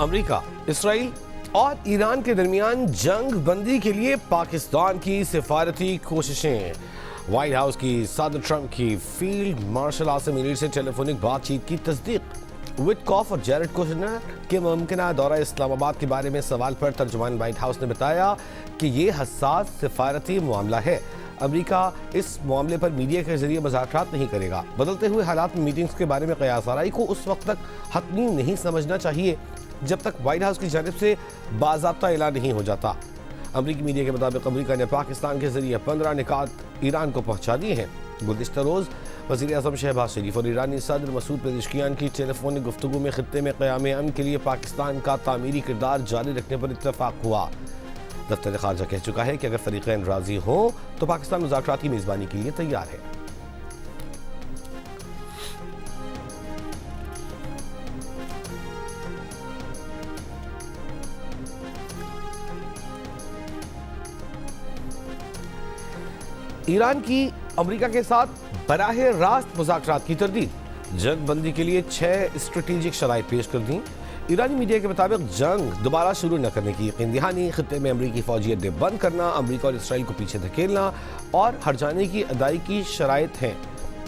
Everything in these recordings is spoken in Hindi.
अमेरिका, इसराइल और ईरान के दरमियान जंग बंदी के लिए पाकिस्तान की सिफारती कोशिशें। व्हाइट हाउस की सदर ट्रंप की फील्ड मार्शल आसिम मुनीर से टेलीफोनिक बातचीत की तस्दीक। विटकॉफ और जैरेड कुशनर के मुमकिन दौरा इस्लामाबाद के बारे में सवाल पर तर्जुमान व्हाइट हाउस ने बताया कि ये हसास सिफारती मामला है। अमेरिका इस मामले पर मीडिया के जरिए मुज़ाकरात नहीं करेगा। बदलते हुए हालात में मीटिंग्स के बारे में क़यास-आराई को उस वक्त तक हतमी नहीं समझना चाहिए जब तक व्हाइट हाउस की जानिब से बाज़ाब्ता ऐलान नहीं हो जाता। अमरीकी मीडिया के मुताबिक अमेरिका ने पाकिस्तान के जरिए 15 निकात ईरान को पहुंचा दिए हैं। गुज़िश्ता रोज़ वज़ीर आज़म शहबाज शरीफ और ईरानी सदर मसूद पेज़ेश्कियान की टेलीफोनिक गुफ्तगू में खित्ते में क़याम अमन के लिए पाकिस्तान का तामीरी किरदार जारी रखने पर इत्तफ़ाक़ हुआ। दफ्तर ख़ारजा कह चुका है कि अगर फ़रीक़ैन राज़ी हों तो पाकिस्तान मुज़ाकरात की मेज़बानी के लिए तैयार है। ईरान की अमेरिका के साथ बराह रास्त मुज़ाकरात की तरदीद। जंग बंदी के लिए 6 स्ट्रेटेजिक शराइत पेश कर दी। ईरानी मीडिया के मुताबिक जंग दोबारा शुरू न करने की यकीन दहानी, खित्ते में अमरीकी फौजी अड्डे बंद करना, अमरीका और इसराइल को पीछे धकेलना और हर्जाने की अदाई की शराइत हैं।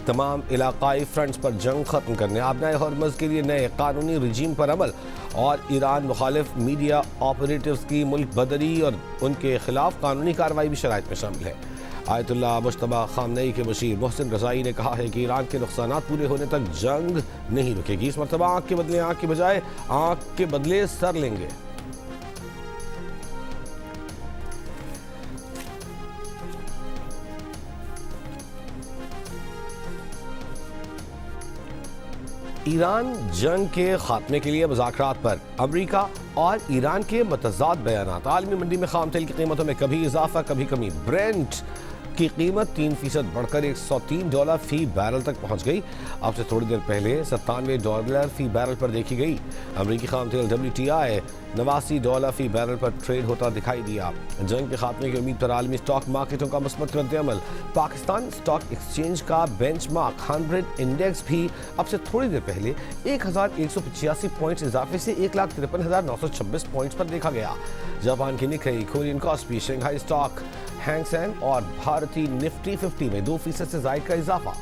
तमाम इलाकाई फ्रंट्स पर जंग खत्म करने, आबनाए हॉर्मज़ के लिए नए कानूनी रजीम पर अमल और ईरान मुखालिफ मीडिया ऑपरेटिव्स की मुल्क बदरी और उनके खिलाफ कानूनी कार्रवाई भी शराइत में शामिल है। आयतुल्लाह मुश्तबा खामनेई के मुशीर मोहसिन रज़ाई ने कहा है कि ईरान के नुकसानात पूरे होने तक जंग नहीं रुकेगी। इस मरतबा आंख के बदले आंख के बजाय आंख के बदले सर लेंगे। ईरान जंग के खात्मे के लिए मुज़ाकरात पर अमरीका और ईरान के मतज़ाद बयानात। आलमी मंडी में खाम तेल की कीमतों में कभी इजाफा कभी कमी। ब्रेंट की कीमत 3% बढ़कर $103 फी बैरल तक पहुंच गई। अब से थोड़ी देर पहले $97 फी बैरल पर देखी गई। अमरीकी खाम तेल WTI $89 फी बैरल पर ट्रेड होता दिखाई दिया। जंग के खात्मे की उम्मीद पर आलमी स्टॉक मार्केटों का मुस्बत रद्द-ए-अमल। पाकिस्तान स्टॉक एक्सचेंज का बेंचमार्क 100 इंडेक्स भी अब से थोड़ी देर पहले 1185 पॉइंट्स इजाफे से 1,53,926 पॉइंट्स पर देखा गया। जापान की Nikkei, Korean KOSPI, Shanghai stock Hang Seng और भारतीय निफ्टी 50 में 2% से ज़ायद का इजाफा।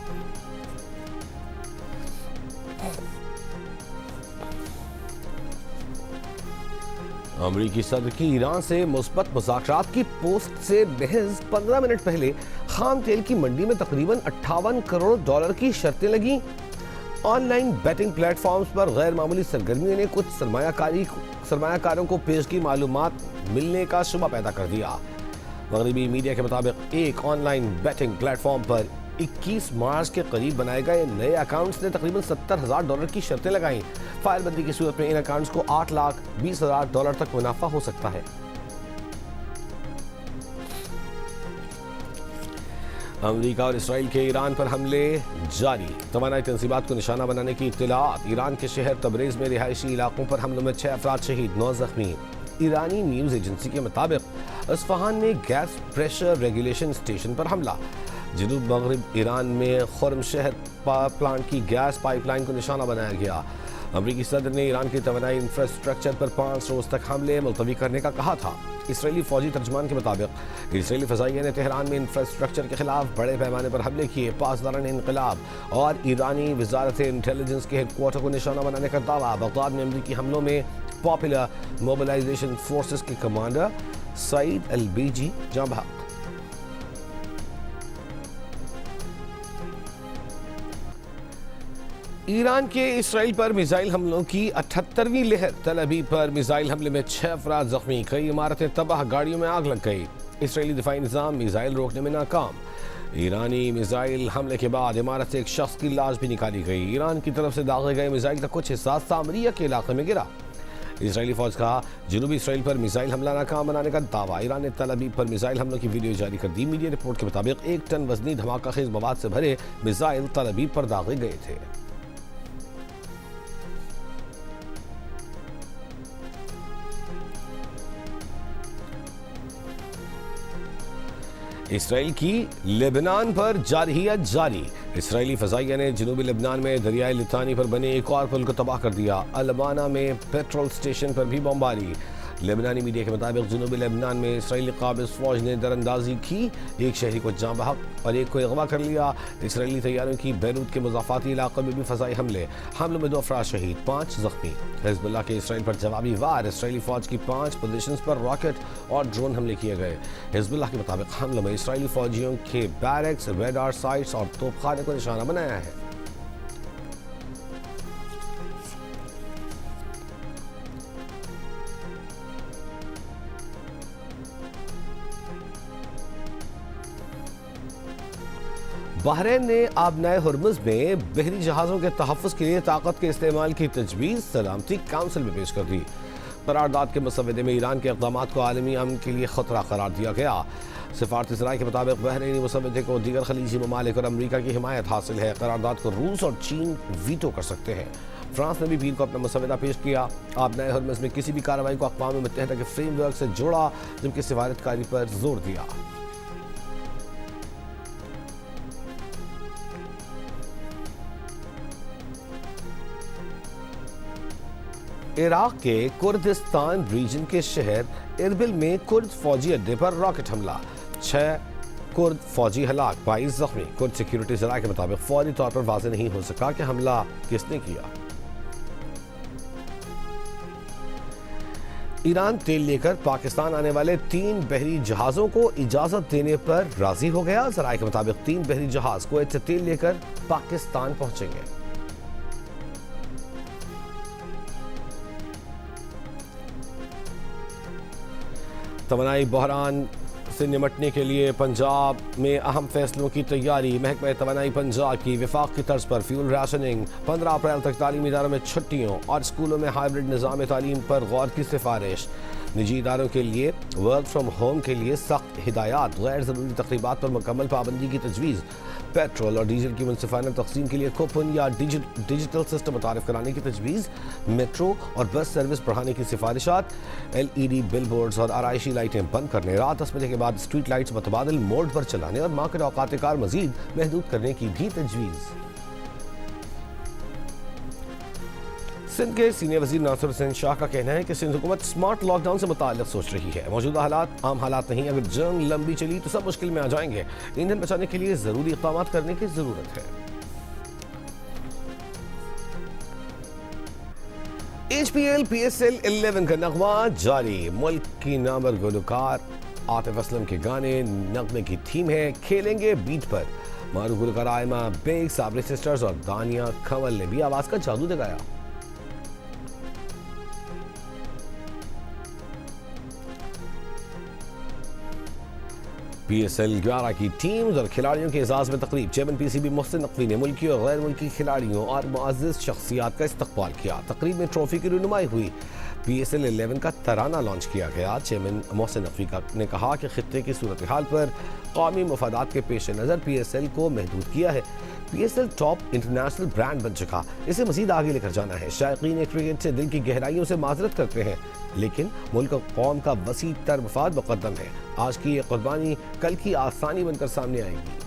अमरीकी सदर की ईरान से मुस्बत मुज़ाकरात की पोस्ट से महज 15 मिनट पहले खाम तेल की मंडी में तकरीबन $58 करोड़ की शर्तें लगीं। ऑनलाइन बैटिंग प्लेटफॉर्म्स पर गैर मामूली सरगर्मियों ने कुछ सरमायाकारों को पेशगी मालूमात मिलने का शुबा पैदा कर दिया। मगरबी मीडिया के मुताबिक एक ऑनलाइन बैटिंग प्लेटफॉर्म पर 21 मार्च के करीब बनाए गए नए अकाउंट्स ने तकरीबन $70,000 की शर्तें लगाईं। फायरबंदी की सूरत में इन अकाउंट्स को $8,20,000 तक मुनाफा हो सकता है। अमेरिका और इसराइल के ईरान पर हमले जारी। तवानाई तंजीबात को निशाना बनाने की इत्तलात। ईरान के शहर तबरेज में रिहायशी इलाकों पर हमलों में 6 अफराद शहीद, 9 जख्मी। ईरानी न्यूज़ एजेंसी के मुताबिक अस्फहान में गैस प्रेशर रेगुलेशन स्टेशन पर हमला। जनूब मगरब ईरान में खुर्म शहर प्लांट की गैस पाइपलाइन को निशाना बनाया गया। अमरीकी सदर ने ईरान की तवानाई इंफ्रास्ट्रक्चर पर 5 रोज तक हमले मुलतवी करने का कहा था। इसराइली फौजी तर्जमान के मुताबिक इसराइली फ़ज़ाइया ने तेहरान में इंफ्रास्ट्रक्चर के खिलाफ बड़े पैमाने पर हमले किए। पासदारान इनकलाब और ईरानी वजारत इंटेलिजेंस के हेडक्वार्टर को निशाना बनाने का दावा। बगदाद में अमरीकी हमलों में पॉपुलर मोबिलाइजेशन फोर्सेस के कमांडर सईद अल-बीजी जाँ बहक। ईरान के इसराइल पर मिसाइल हमलों की 78वीं लहर। तल अबीब पर मिसाइल हमले में 6 अफराद जख्मी, कई इमारतें तबाह, गाड़ियों में आग लग गई। इसराइली दिफाई निज़ाम मिसाइल रोकने में नाकाम। ईरानी मिसाइल हमले के बाद इमारत से एक शख्स की लाश भी निकाली गई। ईरान की तरफ से दागे गए मिसाइल का कुछ हिस्सा सामरिया के इलाके में गिरा। इसराइली फौज का जनूबी इसराइल पर मिसाइल हमला नाकाम बनाने का दावा। ईरान ने तल अबीब पर मिसाइल हमलों की वीडियो जारी कर दी। मीडिया रिपोर्ट के मुताबिक 1 टन वजनी धमाका खेज मवाद से भरे मिसाइल तल अबीब पर दागे गए थे। इसराइल की लेबनान पर जारहियत जारी। इसराइली फजाइया ने जनूबी लेबनान में दरियाई लिथानी पर बने एक और पुल को तबाह कर दिया। अलबाना में पेट्रोल स्टेशन पर भी बमबारी। लेबनानी मीडिया के मुताबिक जनूबी लेबनान में इसराइली काबिज फौज ने दरअंदाजी की, एक शहरी को जाँ बहक और एक को अगवा कर लिया। इसराइली तैयारों की बैरूत के मुजाफाती इलाकों में भी फजाई हमलों में 2 अफराद शहीद, 5 जख्मी। हिजबुल्लाह के इसराइल पर जवाबी वार। इसराइली फौज की 5 पोजीशंस पर रॉकेट और ड्रोन हमले किए गए। हिजबुल्लाह के मुताबिक हमलों में इसराइली फौजियों के बैरक्स, रेडार साइट्स और तोपखाने को निशाना बनाया है। बहरीन ने आबनाए हुर्मुज़ में बहरी जहाज़ों के तहफ़्फ़ुज़ के लिए ताकत के इस्तेमाल की तजवीज़ सलामती काउंसिल में पेश कर दी। करारदाद के मसवदे में ईरान के इक़दामात को आलमी अमन के लिए ख़तरा करार दिया गया। सिफारती ज़राए के मुताबिक बहरीनी मसवदे को दीगर खलीजी ममालिक और अमरीका की हिमायत हासिल है। करारदाद को रूस और चीन वीटो कर सकते हैं। फ्रांस ने भी पीर को अपना मसवदा पेश किया। आबनाए हुर्मुज़ में किसी भी कार्रवाई को अक़वाम मुत्तहिदा के फ्रेमवर्क से जोड़ा, जबकि सिफारतकारी पर जोर दिया। इराक के कुर्दिस्तान रीजन के शहर इरबिल में कुर्द फौजी अड्डे पर रॉकेट हमला, 6 कुर्द फौजी हलाक, 22 जख्मी। कुर्द सिक्योरिटी ज़राए के मुताबिक फौरी तौर पर वाज़ेह नहीं हो सका कि हमला किसने किया। ईरान तेल लेकर पाकिस्तान आने वाले 3 बहरी जहाज़ों को इजाज़त देने पर राजी हो गया। ज़राए के मुताबिक 3 बहरी जहाज़ कुवैत से तेल लेकर पाकिस्तान पहुंचेंगे। तवानाई बहरान से निमटने के लिए पंजाब में अहम फैसलों की तैयारी। महकमा तवानाई पंजाब की विफाक की तर्ज पर फ्यूल राशनिंग, 15 अप्रैल तक तालीमी इदारों में छुट्टियों और स्कूलों में हाइब्रिड निज़ाम तालीम पर गौर की सिफारिश। निजी इदारों के लिए वर्क फ्राम होम के लिए सख्त हिदायत, गैर ज़रूरी तकरीबात पर मुकम्मल पाबंदी की तजवीज़। पेट्रोल और डीजल की मुनसिफाना तकसीम के लिए कूपन या डिजिटल सिस्टम मुतारिफ कराने की तजवीज़। मेट्रो और बस सर्विस बढ़ाने की सिफारिशात। LED बिल बोर्ड्स और आराइशी लाइटें बंद करने, रात 10 बजे के बाद स्ट्रीट लाइट्स मुतबादिल मोड पर चलाने और मार्केट औकात कार मजीद महदूद करने की भी तजवीज़। सिंध के सीनियर वज़ीर नासिर हुसैन शाह का कहना है कि सिंध हुकूमत स्मार्ट लॉकडाउन से मुताल्लिक़ सोच रही है। मौजूदा हालात आम हालात नहीं, अगर जंग लंबी चली तो सब मुश्किल में आ जाएंगे। ईंधन बचाने के लिए ज़रूरी इक़दामात करने की ज़रूरत है। HPL PSL 11 का नगमा जारी। मुल्क की नामवर गुलकार आतिफ असलम के गाने नगमे की थीम है खेलेंगे बीट पर। मारूफ गुलकार आयमा बेग, साबरी सिस्टर्स और दानिया खवल ने भी आवाज़ का जादू दिखाया। PSL 11 की टीम्स और खिलाड़ियों के एजाज में तकरीब। चेयरमैन PCB मोहसिन नकवी ने मुल्की और गैर मुल्की खिलाड़ियों और मुअज़्ज़िज़ शख्सियात का इस्तकबाल किया। तकरीब में ट्रॉफी की रुनुमाई हुई। PSL 11 का तराना लॉन्च किया गया। चेयरमैन मोहसिन नकवी ने कहा कि खित्ते की सूरत हाल पर कौमी मफादात के पेश नज़र PSL को महदूद किया है। PSL टॉप इंटरनेशनल ब्रांड बन चुका, इसे मजीद आगे लेकर जाना है। शायकीन क्रिकेट से दिल की गहराइयों से माजरत करते हैं, लेकिन मुल्क और कौम का वसी तर मफाद मुक़द्दम है। आज की ये कुर्बानी कल की आसानी बनकर सामने आएगी।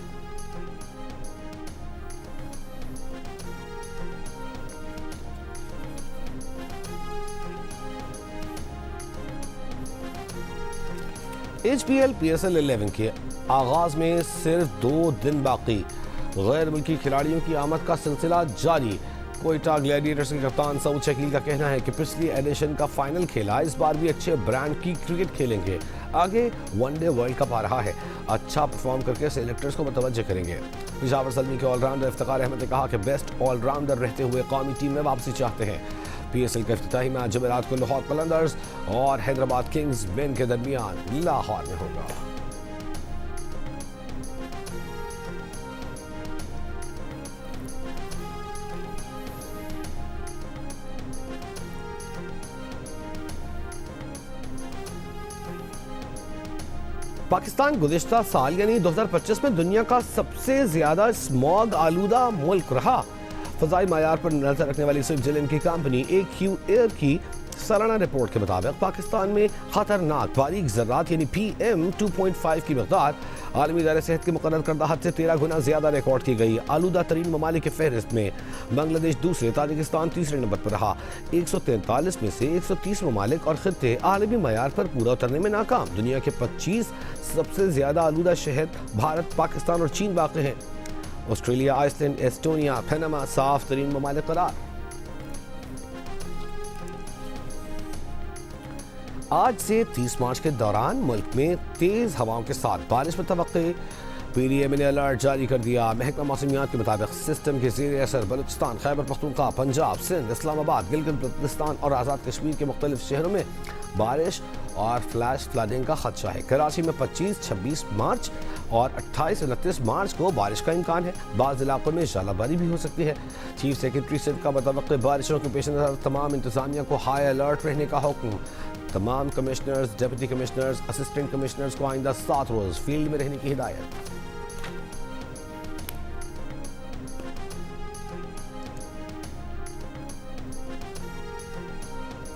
HPL PSL 11 के आगाज में सिर्फ 2 दिन बाकी। गैर मुल्की खिलाड़ियों की आमद का सिलसिला जारी। कोयटा ग्लैडिएटर्स के कप्तान सऊद शकील का कहना है कि पिछली एडिशन का फाइनल खेला, इस बार भी अच्छे ब्रांड की क्रिकेट खेलेंगे। आगे वनडे वर्ल्ड कप आ रहा है, अच्छा परफॉर्म करके सेलेक्टर्स को मुतवज्जह करेंगे। पेशावर ज़ल्मी के ऑलराउंडर इफ्तिखार अहमद ने कहा कि बेस्ट ऑलराउंडर रहते हुए कौमी टीम में वापसी चाहते हैं। PSL का इफ्तिताही मैच जुमेरात को लाहौर कलंदर्स और हैदराबाद किंग्स मेन के दरमियान लाहौर में होगा। पाकिस्तान गुज़िश्ता साल यानी 2025 में दुनिया का सबसे ज्यादा स्मॉग आलूदा मुल्क रहा। फ़ज़ाई मायार पर नजर रखने वाली स्विफ्टज़रलैंड की कंपनी AQ एयर की सालाना रिपोर्ट के मुताबिक पाकिस्तान में खतरनाक बारीक ज़र्रात यानी PM 2.5 की मकदार आलमी इदारे सेहत के मुकर्रर करदा हद से 13 गुना ज़्यादा रिकॉर्ड की गई। आलूदा तरीन ममालिक की फहरिस्त में बांग्लादेश दूसरे, ताजिकिस्तान तीसरे नंबर पर रहा। 143 में से 130 ममालिक और खित्ते आलमी मयार पर पूरा उतरने में नाकाम। दुनिया के 25 सबसे ज़्यादा आलूदा शहर भारत, पाकिस्तान और चीन वाक़ हैं। ऑस्ट्रेलिया, आइसलैंड, एस्टोनिया, पनामा साफ तरीन ममालिक करार। आज से 30 मार्च के दौरान मुल्क में तेज हवाओं के साथ बारिश मुतवक्के। PDM ने अलर्ट जारी कर दिया। महकमा मौसमियात के मुताबिक सिस्टम के ज़ेर असर बलूचिस्तान, खैबर पख्तूनख्वा, पंजाब, सिंध, इस्लामाबाद, गिलगित बल्तिस्तान और आज़ाद कश्मीर के मुख्तलिफ शहरों में बारिश और फ्लैश फ्लडिंग का खदशा है। कराची में 25, 26 मार्च और 28, 29 मार्च को बारिश का इम्कान है। बाज़ इलाकों में ज़ालाबारी भी हो सकती है। चीफ सेक्रेटरी सिंध का मुताबिक बारिशों के पेश नज़र तमाम इंतजामिया को हाई अलर्ट रहने का हुक्म। तमाम commissioners, deputy commissioners, assistant commissioners को आइंदा 7 रोज़ फील्ड में रहने की हिदायत।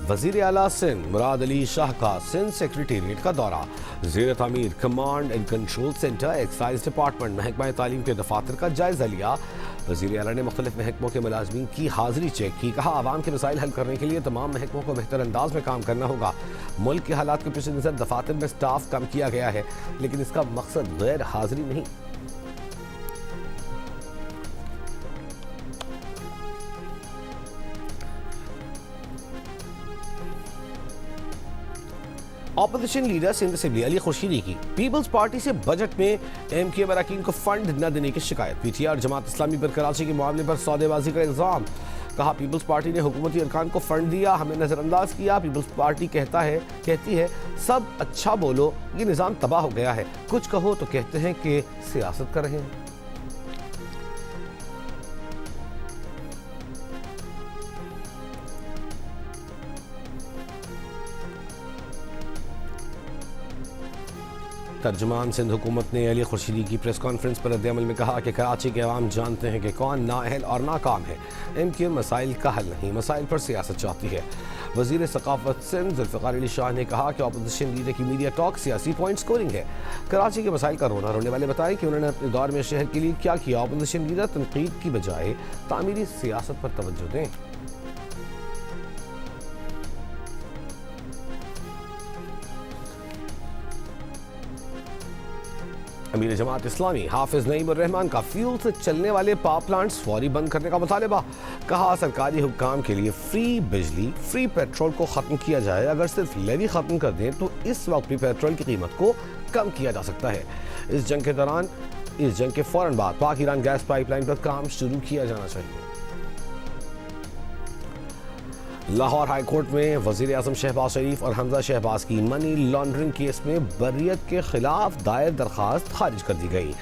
वज़ीर आला सिंध मुराद अली शाह का सिंध सेक्रेटेरिएट का दौरा। ज़ेर तामीर command and control centre, excise department, महकमा तालीम के दफातर का जायजा लिया। वज़ीर आला ने मुख्तलिफ महकमों के मुलाजमीन की हाजिरी चेक की। कहा आवाम के मसाइल हल करने के लिए तमाम महकमों को बेहतर अंदाज में काम करना होगा। मुल्क के हालात के पेश नज़र दफातर में स्टाफ कम किया गया है, लेकिन इसका मकसद गैर हाजिरी नहीं। Opposition leader Sindh assembly Ali Khurshidi की पीपल्स पार्टी से बजट में MK अरकान को फंड न देने की शिकायत। PTI और जमात इस्लामी पर कराची के मामले पर सौदेबाजी का इल्जाम। कहा पीपल्स पार्टी ने हुकूमती अरकान को फंड दिया, हमें नजरअंदाज किया। पीपल्स पार्टी कहती है सब अच्छा बोलो, ये निज़ाम तबाह हो गया है। कुछ कहो तो कहते हैं कि सियासत कर रहे हैं। तर्जुमान सिंध हुकूमत ने अली खुर्शीदी की प्रेस कॉन्फ्रेंस पर रद्द-ए-अमल में कहा कि कराची के अवाम जानते हैं कि कौन नाअहल और नाकाम है। MK मसाइल का हल नहीं, मसाइल पर सियासत चाहती है। वज़ीर सकाफत सिंध ज़ुल्फ़िकार अली शाह ने कहा कि अपोजिशन लीडर की मीडिया टॉक सियासी पॉइंट स्कोरिंग है। कराची के मसाइल का रोना रोने वाले बताएं कि उन्होंने अपने दौर में शहर के लिए क्या किया। अपोजिशन लीडर तनकीद की बजाय तामीरी सियासत पर तवज्जो दें। अमीर जमात इस्लामी हाफिज नईम उर रहमान का फ्यूल से चलने वाले पावर प्लांट्स फौरी बंद करने का मुतालबा। कहा सरकारी हुक्काम के लिए फ्री बिजली, फ्री पेट्रोल को ख़त्म किया जाए। अगर सिर्फ लेवी ख़त्म कर दें तो इस वक्त भी पेट्रोल की कीमत को कम किया जा सकता है। इस जंग के फौरन बाद पाक ईरान गैस पाइपलाइन पर काम शुरू किया जाना चाहिए। लाहौर हाई कोर्ट में वज़ीर आज़म शहबाज शरीफ और हमजा शहबाज की मनी लॉन्ड्रिंग केस में बर्रियत के खिलाफ दायर दरख्वास्त खारिज कर दी गई।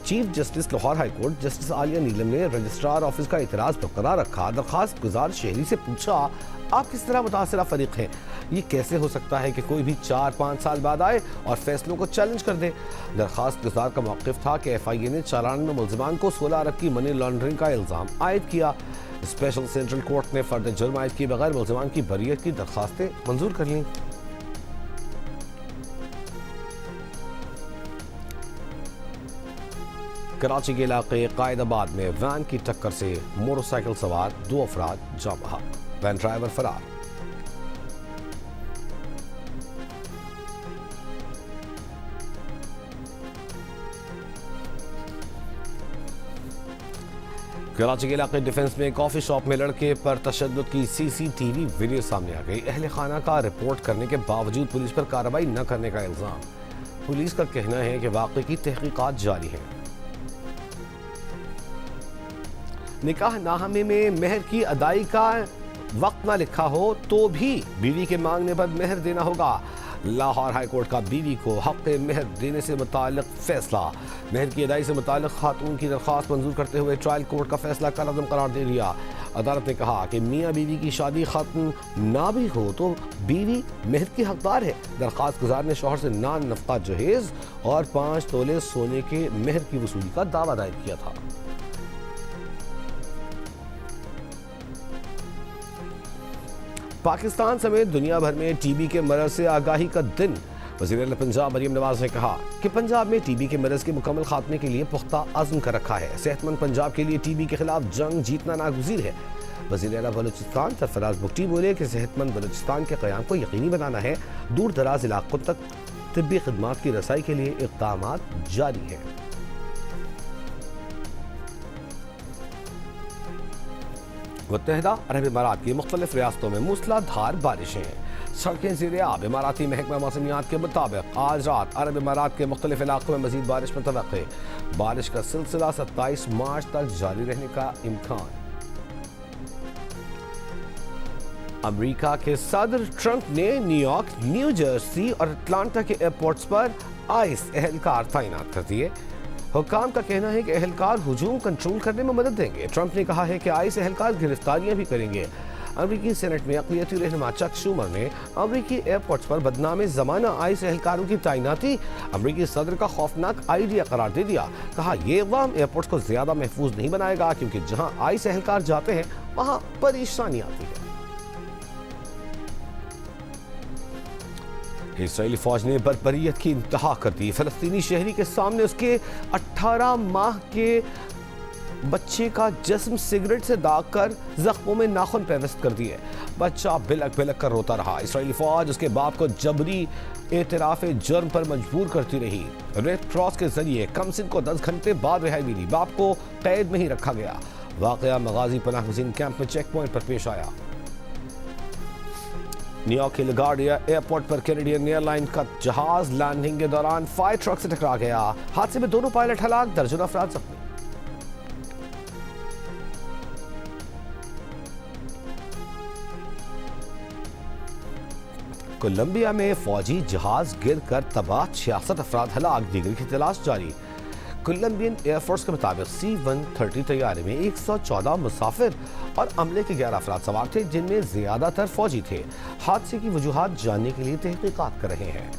Chief justice Lahore high court justice Aliya Neelam ने रजिस्ट्रार ऑफिस का इतराज़ बरकरार रखा। दरख्वास्त गुजार शहरी से पूछा, आप किस तरह मुतासरा फरीक हैं? ये कैसे हो सकता है कि कोई भी 4-5 साल बाद आए और फैसलों को चैलेंज कर दे? दरख्वास्त गुजार का मौक़िफ़ था कि FIA ने चालान में मुल्ज़िमान को 16 अरब की मनी लॉन्ड्रिंग का इल्ज़ाम आयद किया। स्पेशल सेंट्रल कोर्ट ने फर्द जुर्म आयद किए बगैर मुल्ज़िमान की बर्रियत की दरख्वास्तें मंजूर कर लीं। कराची के इलाके कायदाबाद में वैन की टक्कर से मोटरसाइकिल सवार 2 अफराद जाँ बहक, वैन ड्राइवर फरार। कराची के इलाके डिफेंस में कॉफी शॉप में लड़के पर तशद्दुद की CCTV वीडियो सामने आ गई। अहले खाना का रिपोर्ट करने के बावजूद पुलिस पर कार्रवाई न करने का इल्जाम। पुलिस का कहना है कि वाक़े की तहकीकात जारी है। निकाह नामे में मेहर की अदाई का वक्त ना लिखा हो तो भी बीवी के मांगने पर मेहर देना होगा। लाहौर हाई कोर्ट का बीवी को हक़ मेहर देने से मुताल्लिक़ फैसला। मेहर की अदाई से मुताल्लिक़ खातून की दरख्वास्त मंजूर करते हुए ट्रायल कोर्ट का फैसला कलअदम करार दे दिया। अदालत ने कहा कि मियाँ बीवी की शादी ख़त्म ना भी हो तो बीवी मेहर की हकदार है। दरख्वास्त गुजार ने शौहर से नान नफ़का जहेज़ और 5 तोले सोने के मेहर की वसूली का दावा दायर किया था। पाकिस्तान समेत दुनिया भर में टीबी के मरज से आगाही का दिन। वज़ीर-ए-आला पंजाब मरियम नवाज ने कहा कि पंजाब में टीबी के मरज के मुकम्मल खात्मे के लिए पुख्ता अज़्म कर रखा है। सेहतमंद पंजाब के लिए टीबी के खिलाफ जंग जीतना नागुज़ीर है। वज़ीर-ए-आला बलूचिस्तान सरफराज बुगटी बोले कि सेहतमंद बलूचिस्तान के क़याम को यकीनी बनाना है। दूर दराज इलाकों तक तिब्बी खिदमात की रसाई के लिए इक़दाम जारी है। मुत्तहिदा अरब इमारात की मुख्तलिफ रियासतों में मूसलाधार बारिशें, सड़कें ज़ेर-ए-आब। इमाराती महकमा मौसमियात के मुताबिक आज रात अरब इमारात के मुख्तलिफ इलाकों में मज़ीद बारिश मुतवक्के। बारिश का सिलसिला 27 मार्च तक जारी रहने का इम्कान। अमेरिका के सदर ट्रंप ने न्यूयॉर्क, न्यू जर्सी और अटलांटा के एयरपोर्ट्स पर आइस एहलकार तैनात कर दिए। हुक्काम का कहना है कि एहलकार हुजूम कंट्रोल करने में मदद देंगे। ट्रंप ने कहा है कि आइस एहलकार गिरफ्तारियां भी करेंगे। अमेरिकी सेनेट में अक़लियती रहनुमा चक शूमर ने अमेरिकी एयरपोर्ट्स पर बदनाम ज़माना आइस एहलकारों की तैनाती अमेरिकी सदर का खौफनाक आइडिया करार दे दिया। कहा यह इक़दाम एयरपोर्ट्स को ज़्यादा महफूज नहीं बनाएगा, क्योंकि जहां आइस एहलकार जाते हैं वहां परेशानी आती है। इसराइली फौज ने बर्बरियत की इंतहा कर दी। फलस्तीनी शहरी के सामने उसके 18 माह के बच्चे का जिस्म सिगरेट से दाग कर जख्मों में नाखून पेवस्त कर दिए। बच्चा बिलक बिलक कर रोता रहा। इसराइली फौज उसके बाप को जबरी एतराफ़ जुर्म पर मजबूर करती रही। रेड क्रॉस के जरिए कमसिन को 10 घंटे बाद रिहाई मिली। बाप को कैद में ही रखा गया। वाक़या मगाजी पनाह गुज़ीन कैंप में चेक पॉइंट पर पेश आया। न्यूयॉर्क के लगार्डिया एयरपोर्ट पर कैनेडियन एयरलाइन का जहाज लैंडिंग के दौरान फायर ट्रक से टकरा गया। हादसे में दोनों पायलट हलाक, दर्जनों अफराद जख्मी। कोलंबिया में फौजी जहाज गिरकर तबाह, 66 अफराद हलाक, दीगर की तलाश जारी। कोलंबियन एयरफोर्स के मुताबिक C-130 तैयारे में 114 मुसाफिर और अमले के 11 अफराद सवार थे, जिनमें ज्यादातर फौजी थे। हादसे की वजूहात जानने के लिए तहकीकात कर रहे हैं।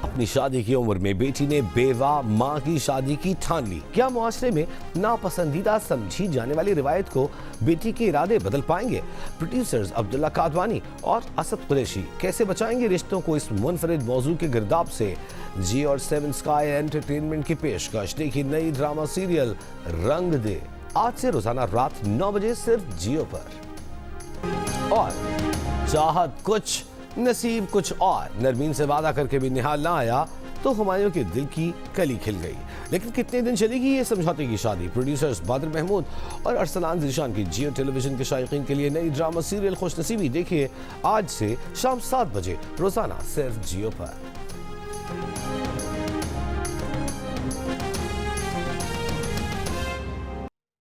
अपनी शादी की उम्र में बेटी ने बेवा मां की शादी की ठान ली। क्या मुआशरे में नापसंदीदा समझी जाने वाली रिवायत को बेटी के इरादे बदल पाएंगे? प्रोड्यूसर्स अब्दुल्ला कादवानी और असद कुरैशी कैसे बचाएंगे रिश्तों को इस मुनफरिद मौजू के गिरदाब से? जी और 7 स्काई एंटरटेनमेंट की पेशकश। देखिए नई ड्रामा सीरियल रंग दे, आज से रोजाना रात 9 बजे सिर्फ जियो पर। और चाहत कुछ नसीब कुछ और, नरमीन से वादा करके भी निहाल ना आया तो हुमायूं के दिल की कली खिल गई। लेकिन कितने दिन चलेगी ये समझौते की शादी? प्रोड्यूसर्स बादर महमूद और अरसलान ज़ीशान की जियो टेलीविजन के शायकीन के लिए नई ड्रामा सीरियल खुशनसीबी देखिए आज से शाम 7 बजे रोजाना सिर्फ जियो पर।